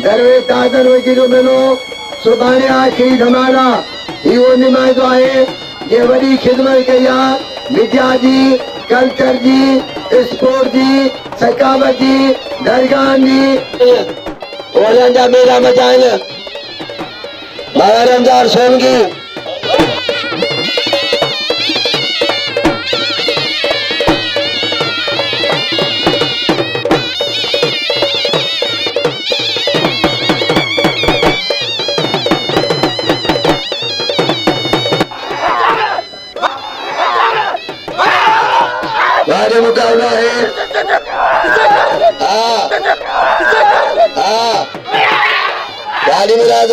सर्वे दादर वकील मिलो सुभाणे आखिरी धमाला इहो निमाइंदो आहे जे वॾी ख़िदमत कई आहे मीडिया जी कल्चर जी स्पोर्ट जी सकावत जी दरगाहनि जी ओलनि जा मेला मचाइनि बाबा रमज़ान सोनगी वारे मुकाबला है काली मुराद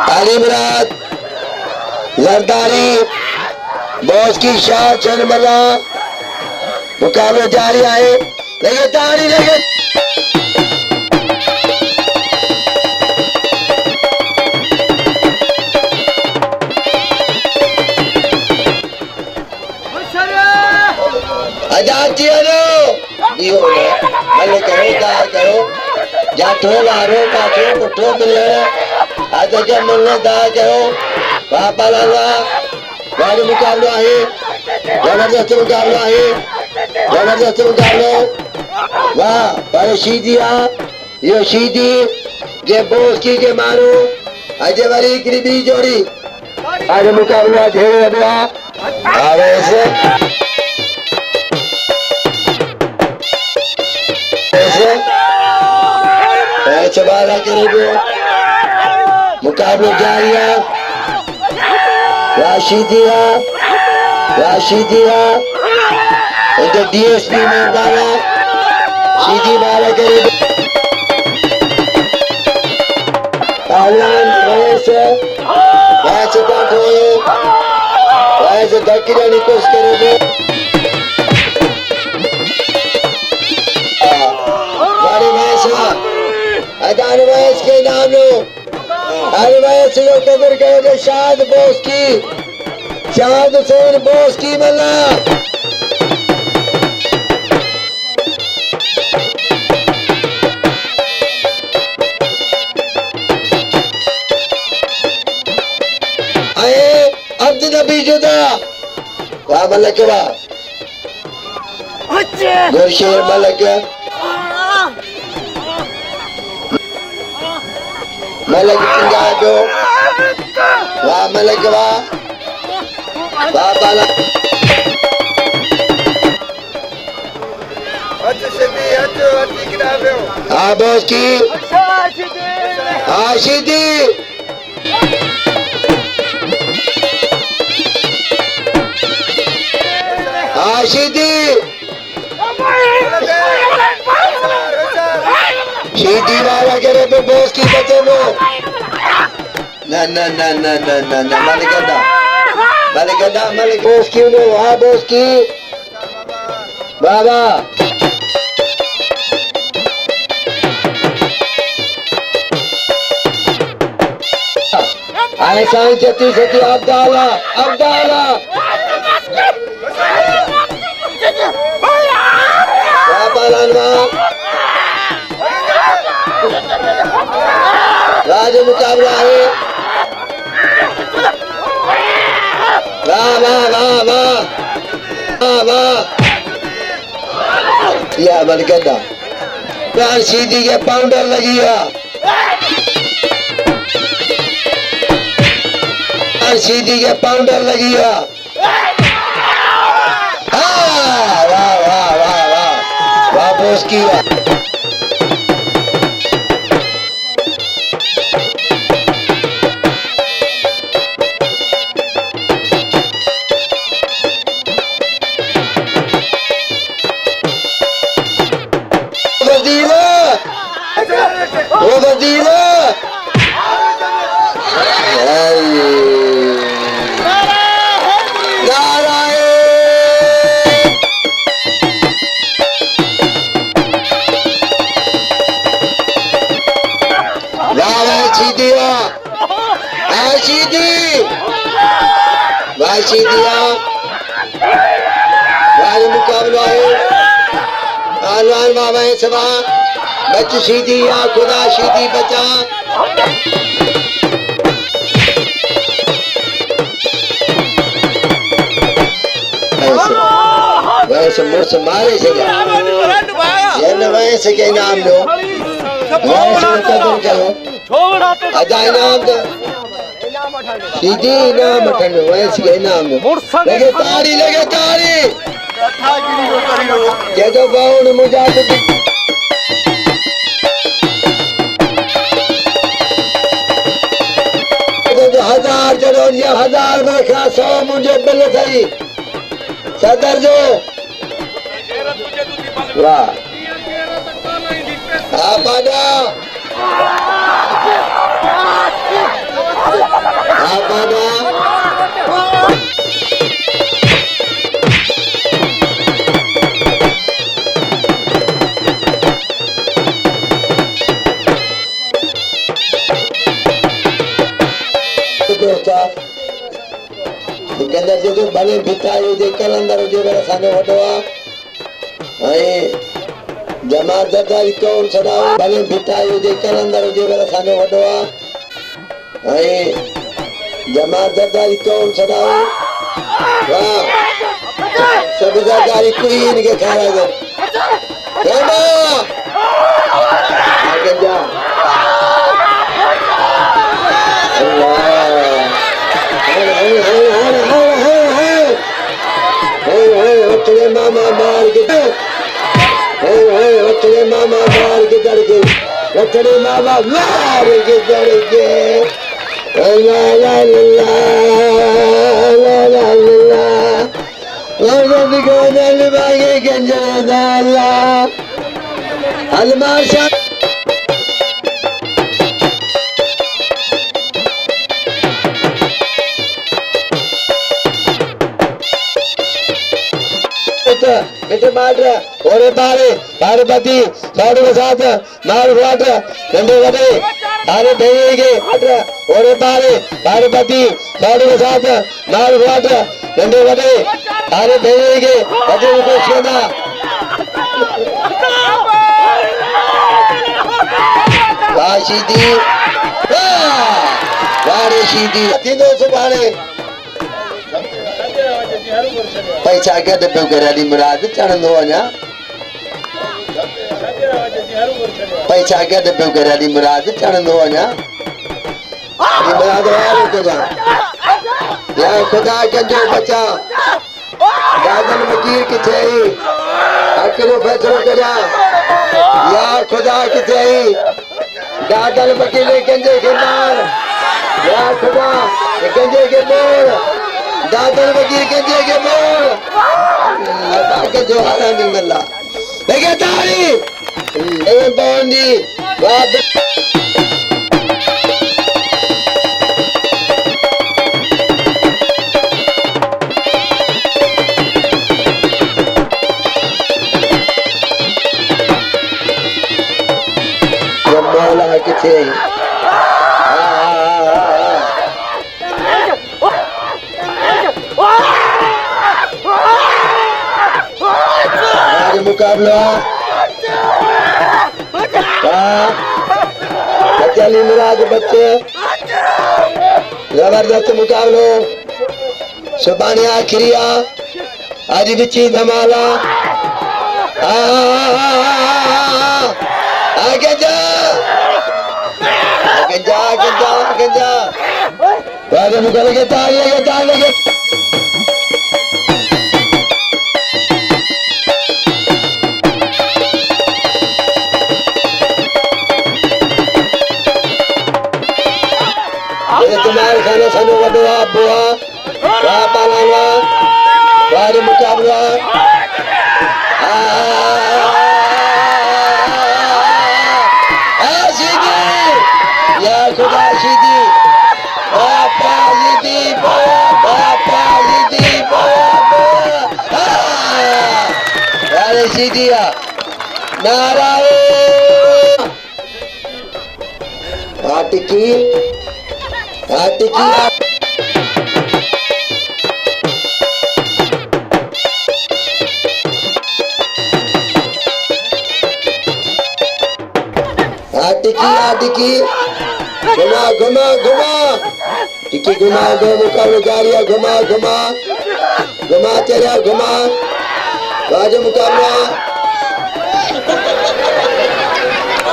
काली मुराद जरदारी बॉस की शाह चंदमला मुकाबला जारी है लगे ताड़ी लगे जाठो वारो काठो पुठो मिलण आज जब मिलने दा कयो पापा लाला वारो मुकाबलो आहे जबरदस्त मुकाबलो आहे जबरदस्त मुकाबलो वाह पर शीदिया यो शीदी जे बोस की जे मारो आज वारी हिकड़ी ॿी जोड़ी आज मुकाबलो ढेर अबला आवे से चबारा करेंगे मुकाबला जारी है राशिदिया उनके डीएसपी में बारा सीधी बारा करेंगे वैसे बैठो वैसे धक्की जाने की कोशिश करेंगे अदानवाइज के नाम लो अनवाइज लो कदर करोगे शाद बोस की शाद हुसैन बोस की मल्ला आए अब्द नबी जुदा वाह मलक वाह गुरशेर मलक मलक पंजाबो वाह मलक वाह बाला हाँ बॉस की आशिदी आशिदी शीदी वाला करे तो बॉस की बचे लो ना ना ना ना ना ना ना मालिक बॉस की लो हाँ बॉस की बाबा आए साईं छत्ती छत्ती अब्दाला बाबा लालवा राज मुकाबला है वाह वाह वाह वाह वाह वाह या बलगदा प्यार सीधी के पाउंडर लगी है प्यार सीधी के पाउंडर लगी है वाह वाह वाह वाह वाह बोस की मुकाबला है बाबा सभा बच सीधी या खुदा सीधी बचा। वैसे मुर्स मारे से ये न वैसे के नाम लो वैसे कदम करो अदा इनाम दो सीधी इनाम ठन वैसे के इनाम दो लगे ताड़ी ये तो बाउन मुजाहिद तो 1000 चलो ये 1000 में क्या 100 मुझे बिल सही सदर जो वाह आपाना सिकंदर जो भले भिटायो जे कलंदर जो मेरे सामने वडवा ऐ जमात जदारी कौन सदाओ भले भिटायो जे कलंदर जो मेरे सामने वडवा ऐ जमात जदारी कौन सदाओ वाह सब जदारी क्वीन के खारा दे हेमा आगे जा तेरे मामा मार के तेरे मामा मार के डर के तेरे मामा मार के डर के ला ला ला ला ला ला वजन को दिल मांगे गंजा ला अलमाशा बेटे मार ओरे बारे पार्वती साधु के साथ मार वाट डंडे वडे अरे देगे ओरे बारे पार्वती साधु के साथ मार वाट डंडे वडे अरे देगे अजय को सेना वाशीदी वारे सीधी तीनों सुभाणे पैसा के डब्बे कराली मुराद चढ़ंदो वञा पैसा के डब्बे कराली मुराद चढ़ंदो वञा मुराद वारो को जा या खुदा के जो बचा दादन मकीर किथे अकरो फैसलो करा या खुदा किथे दादन मकीर कंजे के मार या खुदा कंजे के मोर दादर वकील कंजे के मोर के जो हारा नहीं मिला देखे तारी ए बंदी वाह मौला किथे मुकाबला अली मुराद बच्चे जबरदस्त मुकाबलो सुबाने आखिरिया आज बिची धमाला आगे जा आगे जा आगे जा आगे जा बारे मुकाबले के ताल लगे तुम्हारे खाना सानो वडवा बुआ पालाना बारे मुकाबला सीधी या खुदा सीधी बापा सीधी बापा सीधी अरे सीधी नारायण आटिकी टिकी घुमा घुमा घुमा टिकी घुमा दो मुकाबले जारी है घुमा घुमा घुमा चलिया घुमा बाजू मुकाबला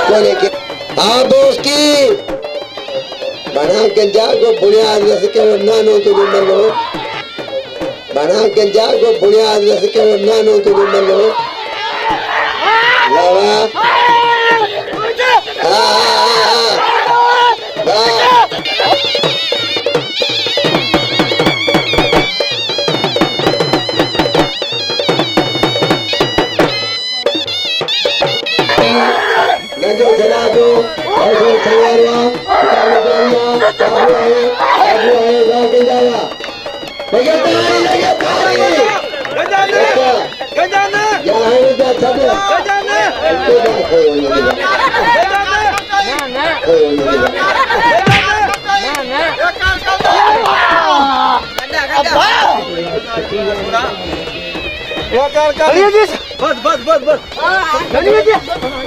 कोने के बोस की बना गंजा को बुनियाद रस के नानो तो मनो बना गंजा को बुनियाद रस के नानो तो मनो लावा गंजो चला दो ऐसे तैयारियां बस